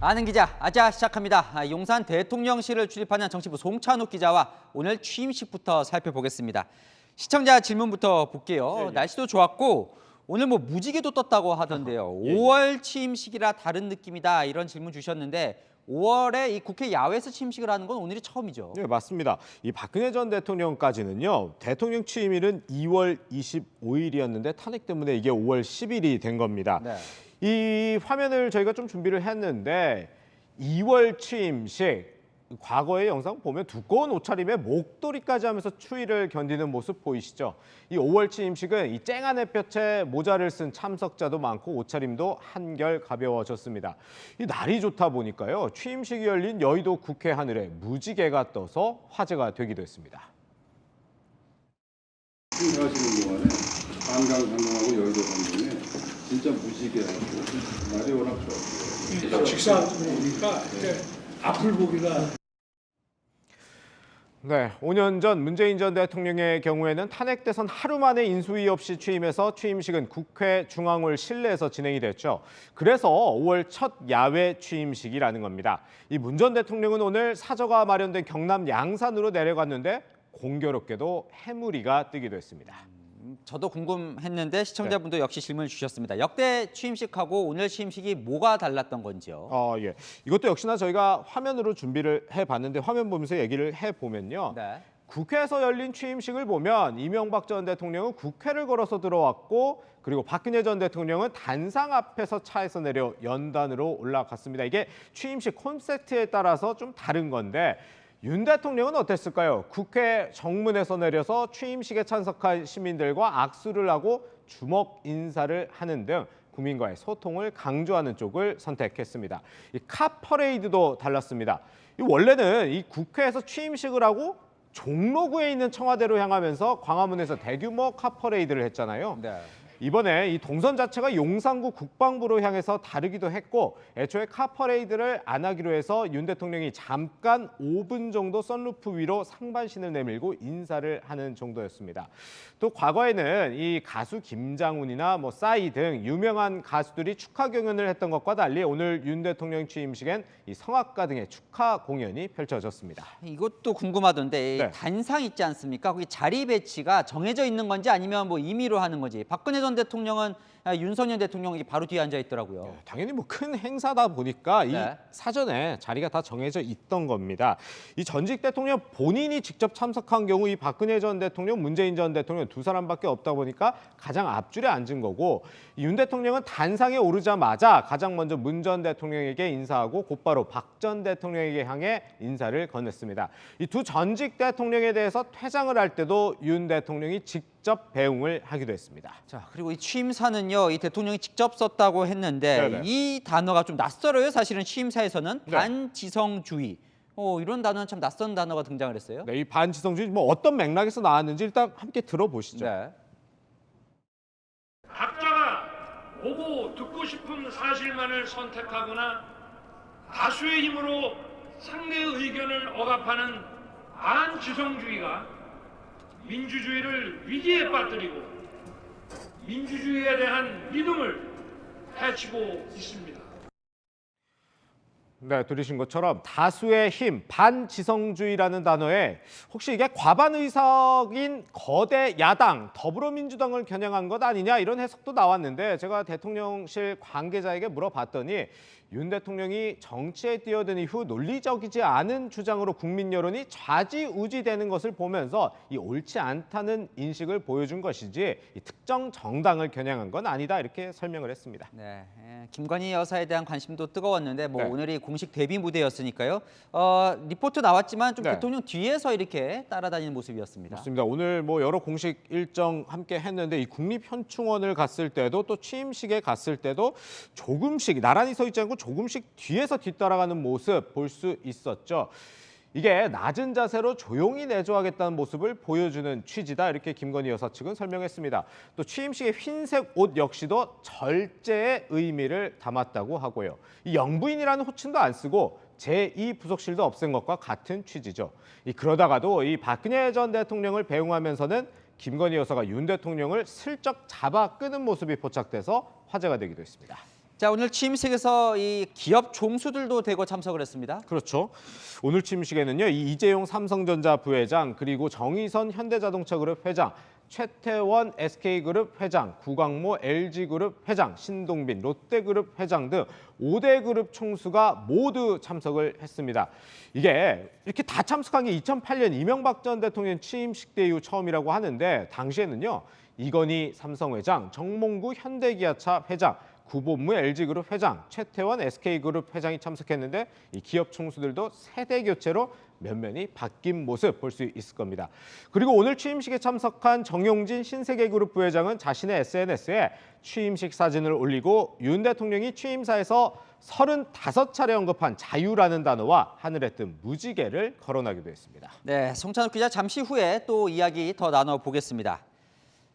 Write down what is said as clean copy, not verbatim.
아는 기자, 아자 시작합니다. 용산 대통령실을 출입하는 정치부 송찬욱 기자와 오늘 취임식부터 살펴보겠습니다. 시청자 질문부터 볼게요. 날씨도 좋았고 오늘 뭐 무지개도 떴다고 하던데요. 5월 취임식이라 다른 느낌이다 이런 질문 주셨는데 5월에 이 국회 야외에서 취임식을 하는 건 오늘이 처음이죠. 네, 맞습니다. 이 박근혜 전 대통령까지는요. 대통령 취임일은 2월 25일이었는데 탄핵 때문에 이게 5월 10일이 된 겁니다. 네. 이 화면을 저희가 좀 준비를 했는데 2월 취임식, 과거의 영상 보면 두꺼운 옷차림에 목도리까지 하면서 추위를 견디는 모습 보이시죠? 이 5월 취임식은 이 쨍한 햇볕에 모자를 쓴 참석자도 많고 옷차림도 한결 가벼워졌습니다. 이 날이 좋다 보니까요. 취임식이 열린 여의도 국회 하늘에 무지개가 떠서 화제가 되기도 했습니다. 하시는 동안에 한강 상공하고 여의도 상공에 진짜 무지개하고 날이 워낙 좋았고요. 직사 보니까 앞을 보기가 네, 5년 전 문재인 전 대통령의 경우에는 탄핵 대선 하루 만에 인수위 없이 취임해서 취임식은 국회 중앙홀 실내에서 진행이 됐죠. 그래서 5월 첫 야외 취임식이라는 겁니다. 이 문 전 대통령은 오늘 사저가 마련된 경남 양산으로 내려갔는데 공교롭게도 해무리가 뜨기도 했습니다. 저도 궁금했는데 시청자분도 역시 질문을 주셨습니다. 역대 취임식하고 오늘 취임식이 뭐가 달랐던 건지요? 예. 이것도 역시나 저희가 화면으로 준비를 해봤는데 화면 보면서 얘기를 해보면요. 네. 국회에서 열린 취임식을 보면 이명박 전 대통령은 국회를 걸어서 들어왔고 그리고 박근혜 전 대통령은 단상 앞에서 차에서 내려 연단으로 올라갔습니다. 이게 취임식 콘셉트에 따라서 좀 다른 건데 윤 대통령은 어땠을까요? 국회 정문에서 내려서 취임식에 참석한 시민들과 악수를 하고 주먹 인사를 하는 등 국민과의 소통을 강조하는 쪽을 선택했습니다. 이 카퍼레이드도 달랐습니다. 원래는 이 국회에서 취임식을 하고 종로구에 있는 청와대로 향하면서 광화문에서 대규모 카퍼레이드를 했잖아요. 네. 이번에 이 동선 자체가 용산구 국방부로 향해서 다르기도 했고 애초에 카퍼레이드를 안 하기로 해서 윤 대통령이 잠깐 5분 정도 선루프 위로 상반신을 내밀고 인사를 하는 정도였습니다. 또 과거에는 이 가수 김장훈이나 뭐 싸이 등 유명한 가수들이 축하 공연을 했던 것과 달리 오늘 윤 대통령 취임식엔 이 성악가 등의 축하 공연이 펼쳐졌습니다. 이것도 궁금하던데 네. 단상 있지 않습니까? 거기 자리 배치가 정해져 있는 건지 아니면 뭐 임의로 하는 건지. 박근혜 전 대통령은 윤석열 대통령이 바로 뒤에 앉아 있더라고요. 당연히 뭐 큰 행사다 보니까 이 네. 사전에 자리가 다 정해져 있던 겁니다. 이 전직 대통령 본인이 직접 참석한 경우 이 박근혜 전 대통령, 문재인 전 대통령 두 사람밖에 없다 보니까 가장 앞줄에 앉은 거고 윤 대통령은 단상에 오르자마자 가장 먼저 문 전 대통령에게 인사하고 곧바로 박 전 대통령에게 향해 인사를 건넸습니다. 이 두 전직 대통령에 대해서 퇴장을 할 때도 윤 대통령이 직접 배웅을 하기도 했습니다. 자, 그리고 이 취임사는요, 이 대통령이 직접 썼다고 했는데 네네. 이 단어가 좀 낯설어요. 사실은 취임사에서는 네. 반지성주의. 이런 단어는 참 낯선 단어가 등장을 했어요. 네, 이 반지성주의 뭐 어떤 맥락에서 나왔는지 일단 함께 들어보시죠. 네. 각자가 보고 듣고 싶은 사실만을 선택하거나 다수의 힘으로 상대의 의견을 억압하는 반지성주의가 민주주의를 위기에 빠뜨리고 민주주의에 대한 믿음을 해치고 있습니다. 네, 들으신 것처럼 다수의 힘, 반지성주의라는 단어에 혹시 이게 과반 의석인 거대 야당, 더불어민주당을 겨냥한 것 아니냐 이런 해석도 나왔는데 제가 대통령실 관계자에게 물어봤더니 윤 대통령이 정치에 뛰어든 이후 논리적이지 않은 주장으로 국민 여론이 좌지우지되는 것을 보면서 이 옳지 않다는 인식을 보여준 것이지 이 특정 정당을 겨냥한 건 아니다 이렇게 설명을 했습니다. 네, 김건희 여사에 대한 관심도 뜨거웠는데 뭐 네. 오늘이 공식 데뷔 무대였으니까요. 리포트 나왔지만 좀 네. 대통령 뒤에서 이렇게 따라다니는 모습이었습니다. 맞습니다. 오늘 뭐 여러 공식 일정 함께 했는데 이 국립현충원을 갔을 때도 또 취임식에 갔을 때도 조금씩 나란히 서 있지 않고 조금씩 뒤에서 뒤따라가는 모습 볼 수 있었죠. 이게 낮은 자세로 조용히 내조하겠다는 모습을 보여주는 취지다 이렇게 김건희 여사 측은 설명했습니다. 또 취임식의 흰색 옷 역시도 절제의 의미를 담았다고 하고요. 이 영부인이라는 호칭도 안 쓰고 제2부속실도 없앤 것과 같은 취지죠. 그러다가도 이 박근혜 전 대통령을 배웅하면서는 김건희 여사가 윤 대통령을 슬쩍 잡아 끄는 모습이 포착돼서 화제가 되기도 했습니다. 자, 오늘 취임식에서 이 기업 총수들도 대거 참석을 했습니다. 그렇죠. 오늘 취임식에는요, 이 이재용 삼성전자 부회장, 그리고 정의선 현대자동차그룹 회장, 최태원 SK그룹 회장, 구광모 LG그룹 회장, 신동빈 롯데그룹 회장 등 5대 그룹 총수가 모두 참석을 했습니다. 이게 이렇게 다 참석한 게 2008년 이명박 전 대통령 취임식 때 이후 처음이라고 하는데, 당시에는요, 이건희 삼성 회장, 정몽구 현대기아차 회장, 구본무 LG그룹 회장, 최태원 SK그룹 회장이 참석했는데, 이 기업 총수들도 세대 교체로 면면이 바뀐 모습 볼 수 있을 겁니다. 그리고 오늘 취임식에 참석한 정용진 신세계그룹 부회장은 자신의 SNS에 취임식 사진을 올리고 윤 대통령이 취임사에서 35차례 언급한 자유라는 단어와 하늘에 뜬 무지개를 거론하기도 했습니다. 네, 송찬욱 기자 잠시 후에 또 이야기 더 나눠보겠습니다.